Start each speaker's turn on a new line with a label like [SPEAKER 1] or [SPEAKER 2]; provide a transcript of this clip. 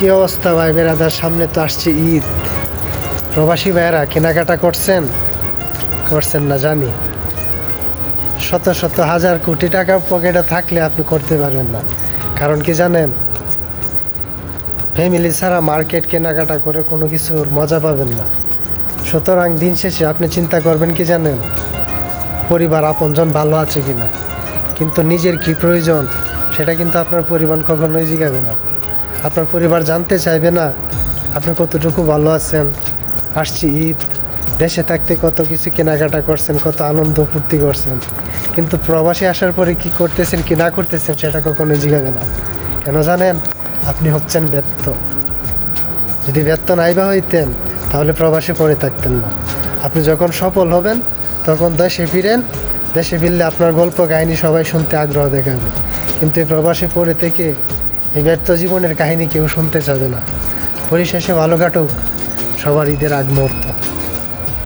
[SPEAKER 1] কি অবস্থা ভাই বেরাদার, সামনে তো আসছে ঈদ। প্রবাসী ভাইয়েরা কেনাকাটা করছেন করছেন না জানি, শত শত হাজার কোটি টাকা পকেটে থাকলে আপনি করতে পারবেন না। কারণ কি জানেন, ফ্যামিলি ছাড়া মার্কেট কেনাকাটা করে কোনো কিছুর মজা পাবেন না। সুতরাং দিন শেষে আপনি চিন্তা করবেন কি জানেন, পরিবার আপনজন ভালো আছে কিনা, কিন্তু নিজের কি প্রয়োজন সেটা কিন্তু আপনার পরিবার কখনোই জিজ্ঞাবে না। আপনার পরিবার জানতে চাইবে না আপনি কতটুকু ভালো আছেন। আসছি ঈদ, দেশে থাকতে কত কিছু কেনাকাটা করছেন, কত আনন্দ ফুর্তি করছেন, কিন্তু প্রবাসী আসার পরে কি করতেছেন কি না করতেছেন সেটা কখনোই জিজ্ঞাবে না। কেন জানেন, আপনি হচ্ছেন ব্যর্থ। যদি ব্যর্থ নাইবা হইতেন তাহলে প্রবাসে পড়ে থাকতেন না। আপনি যখন সফল হবেন তখন দেশে ফিরেন, দেশে ফিরলে আপনার গল্প কাহিনী সবাই শুনতে আগ্রহ দেখাবে। কিন্তু এই প্রবাসে পড়ে থেকে এই ব্যর্থ জীবনের কাহিনী কেউ শুনতে চাবে না। পরিশেষে ভালো কাটুক সবার ঈদের আগ মুহূর্ত।